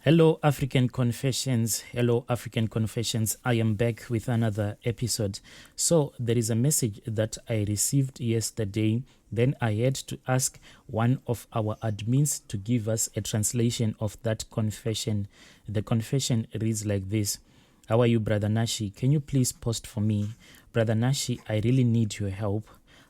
Hello, African Confessions. Hello, African Confessions. I am back with another episode. So, there is a message that I received yesterday. Then I had to ask one of our admins to give us a translation of that confession. The confession reads like this. How are you, Brother Nashi? Can you please post for me? Brother Nashi, I really need your help.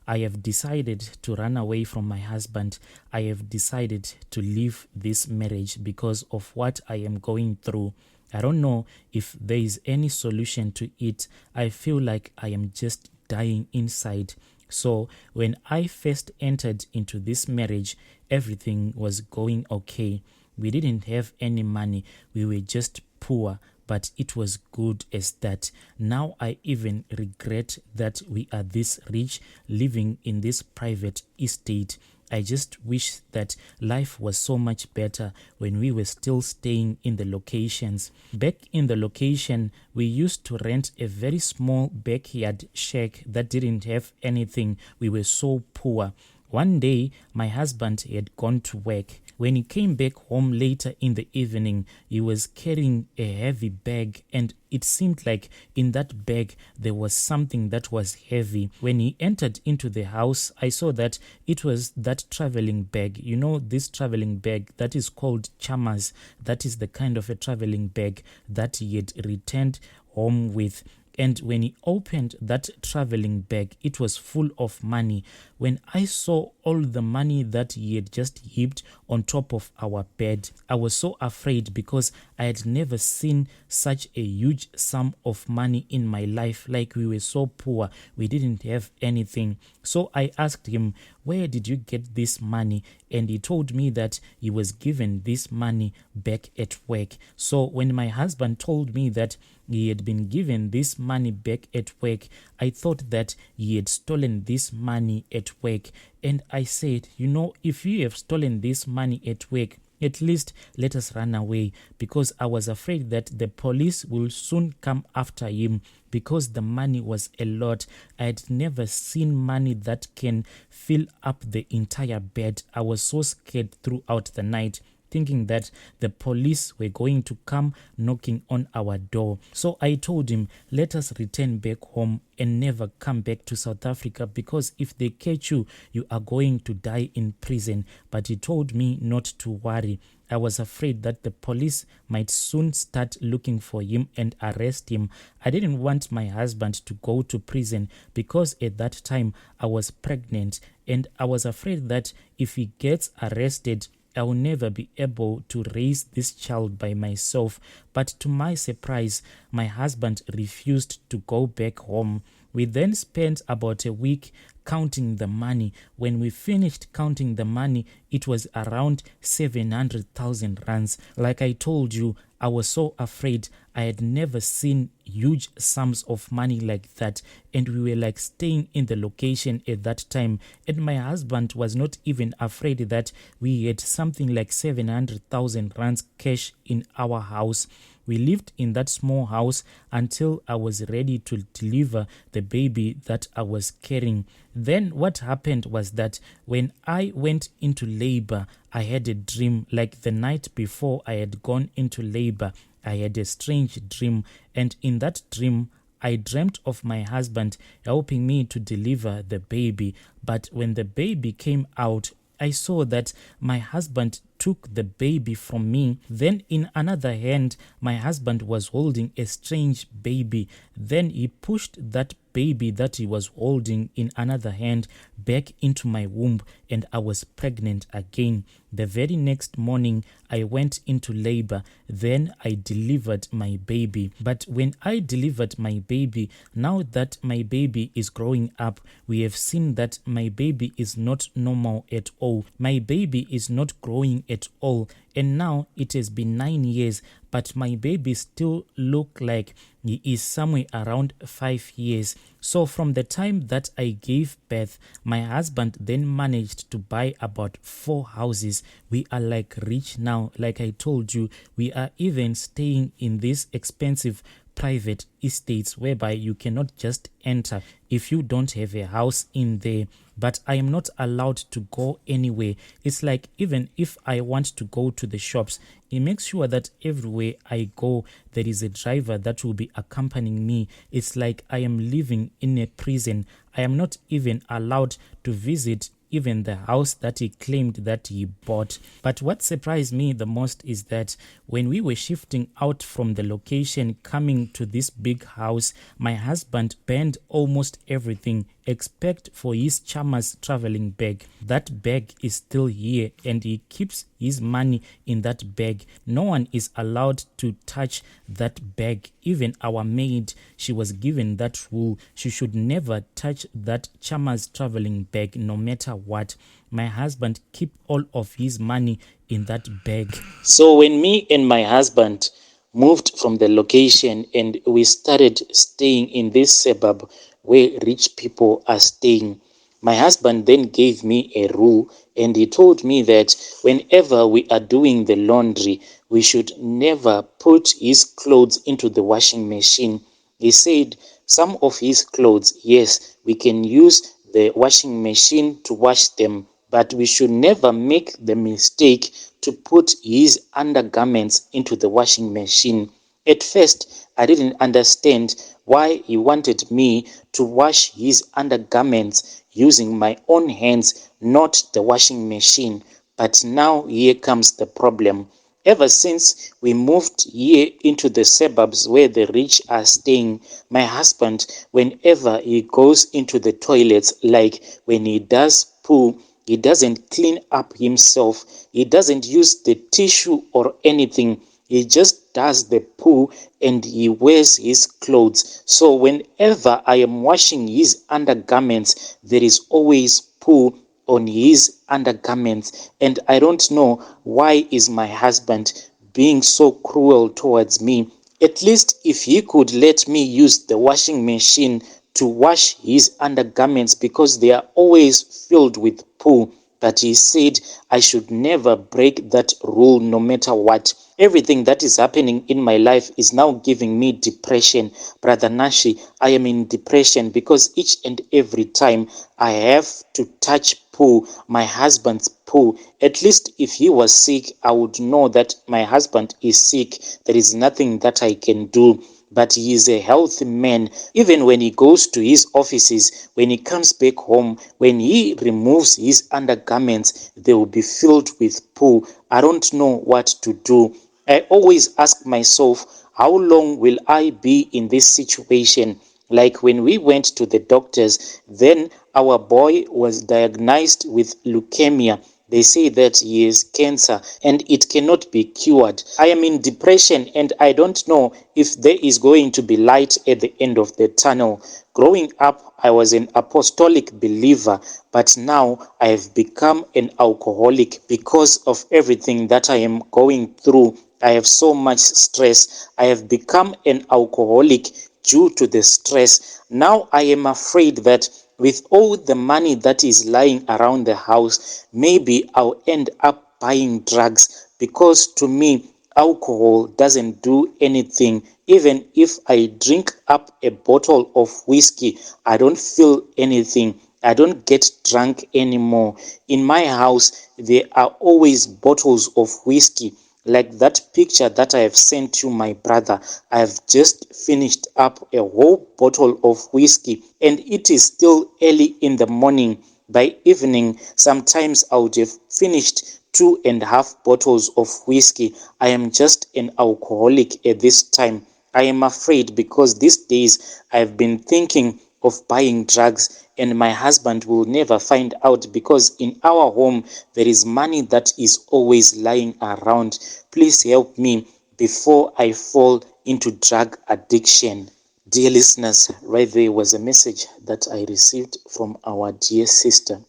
I have decided to run away from my husband. I have decided to leave this marriage because of what I am going through. I don't know if there is any solution to it. I feel like I am just dying inside. So when I first entered into this marriage, everything was going okay. We didn't have any money. We were just poor, but it was good as that. Now I even regret that we are this rich, living in this private estate. I just wish that life was so much better when we were still staying in the locations. Back in the location, we used to rent a very small backyard shack that didn't have anything. We were so poor. One day, my husband had gone to work. When he came back home later in the evening, he was carrying a heavy bag, and it seemed like in that bag there was something that was heavy. When he entered into the house, I saw that it was that traveling bag. You know, this traveling bag that is called chamas. That is the kind of a traveling bag that he had returned home with. And when he opened that traveling bag, it was full of money. When I saw all the money that he had just heaped on top of our bed, I was so afraid because I had never seen such a huge sum of money in my life. Like, we were so poor, we didn't have anything. So I asked him, where did you get this money? And he told me that he was given this money back at work. So when my husband told me that he had been given this money back at work, I thought that he had stolen this money at work. And I said, you know, if you have stolen this money at work, at least let us run away, because I was afraid that the police will soon come after him because the money was a lot. I had never seen money that can fill up the entire bed. I was so scared throughout the night, thinking that the police were going to come knocking on our door. So I told him, let us return back home and never come back to South Africa, because if they catch you, you are going to die in prison. But he told me not to worry. I was afraid that the police might soon start looking for him and arrest him. I didn't want my husband to go to prison because at that time I was pregnant, and I was afraid that if he gets arrested, I will never be able to raise this child by myself. But to my surprise, my husband refused to go back home. We then spent about a week counting the money. When we finished counting the money, it was around 700,000 rands. Like I told you, I was so afraid. I had never seen huge sums of money like that, and we were like staying in the location at that time, and my husband was not even afraid that we had something like 700,000 rands cash in our house. We lived in that small house until I was ready to deliver the baby that I was carrying. Then what happened was that when I went into labor, I had a dream. Like the night before I had gone into labor, I had a strange dream, and in that dream, I dreamt of my husband helping me to deliver the baby. But when the baby came out, I saw that my husband took the baby from me. Then in another hand, my husband was holding a strange baby. Then he pushed that baby that he was holding in another hand back into my womb, and I was pregnant again. The very next morning, I went into labor. Then I delivered my baby. But when I delivered my baby, now that my baby is growing up, we have seen that my baby is not normal at all. My baby is not growing at all. And now it has been 9 years, but my baby still look like he is somewhere around 5 years. So from the time that I gave birth, my husband then managed to buy about 4 houses. We are like rich now. Like I told you, we are even staying in this expensive private estates whereby you cannot just enter if you don't have a house in there. But I am not allowed to go anywhere. It's like even if I want to go to the shops, it makes sure that everywhere I go, there is a driver that will be accompanying me. It's like I am living in a prison. I am not even allowed to visit even the house that he claimed that he bought. But what surprised me the most is that when we were shifting out from the location coming to this big house, my husband burned almost everything except for his Chama's traveling bag. That bag is still here and he keeps his money in that bag. No one is allowed to touch that bag. Even our maid, she was given that rule. She should never touch that Chama's traveling bag no matter what. My husband keep all of his money in that bag. So when me and my husband moved from the location and we started staying in this suburb where rich people are staying, my husband then gave me a rule and he told me that whenever we are doing the laundry, we should never put his clothes into the washing machine. He said some of his clothes, yes, we can use the washing machine to wash them, but we should never make the mistake to put his undergarments into the washing machine. At first, I didn't understand why he wanted me to wash his undergarments using my own hands, not the washing machine. But now here comes the problem. Ever since we moved here into the suburbs where the rich are staying, my husband, whenever he goes into the toilets, like when he does poo, he doesn't clean up himself. He doesn't use the tissue or anything. He just does the poo and he wears his clothes. So whenever I am washing his undergarments, there is always poo on his undergarments. And I don't know why is my husband being so cruel towards me. At least if he could let me use the washing machine to wash his undergarments because they are always filled with poo. But he said I should never break that rule no matter what. Everything that is happening in my life is now giving me depression. Brother Nashi, I am in depression because each and every time I have to touch poo, my husband's poo. At least if he was sick, I would know that my husband is sick. There is nothing that I can do. But he is a healthy man. Even when he goes to his offices, when he comes back home, when he removes his undergarments, they will be filled with poo. I don't know what to do. I always ask myself, how long will I be in this situation? Like when we went to the doctors, then our boy was diagnosed with leukemia. They say that he has cancer and it cannot be cured. I am in depression and I don't know if there is going to be light at the end of the tunnel. Growing up, I was an apostolic believer, but now I have become an alcoholic because of everything that I am going through. I have so much stress. I have become an alcoholic due to the stress. Now I am afraid that with all the money that is lying around the house, maybe I'll end up buying drugs because to me, alcohol doesn't do anything. Even if I drink up a bottle of whiskey, I don't feel anything. I don't get drunk anymore. In my house, there are always bottles of whiskey. Like that picture that I have sent you, my brother, I have just finished up a whole bottle of whiskey and it is still early in the morning. By evening, sometimes I would have finished 2.5 bottles of whiskey. I am just an alcoholic at this time. I am afraid because these days I've been thinking of buying drugs and my husband will never find out because in our home there is money that is always lying around. Please help me before I fall into drug addiction. Dear listeners, right there was a message that I received from our dear sister.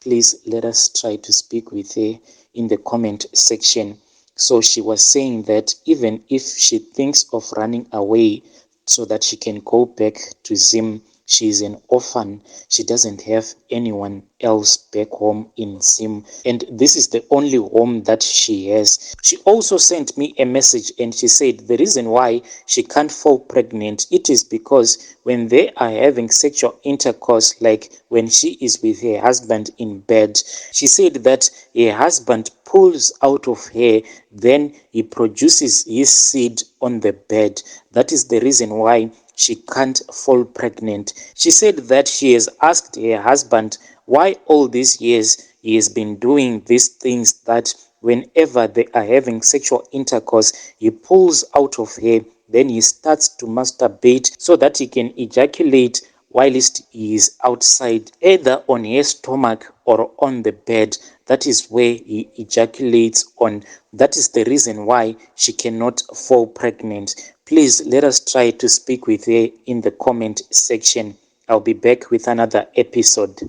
Please let us try to speak with her in the comment section. So she was saying that even if she thinks of running away so that she can go back to Zim, she's an orphan. She doesn't have anyone else back home in Sim, and this is the only home that she has. She also sent me a message and she said the reason why she can't fall pregnant, it is because when they are having sexual intercourse, like when she is with her husband in bed, she said that her husband pulls out of her, then he produces his seed on the bed. That is the reason why she can't fall pregnant. She said that she has asked her husband why all these years he has been doing these things, that whenever they are having sexual intercourse, he pulls out of her, then he starts to masturbate so that he can ejaculate whilst he is outside, either on her stomach or on the bed. That is where he ejaculates on. That is the reason why she cannot fall pregnant. Please let us try to speak with her in the comment section. I'll be back with another episode.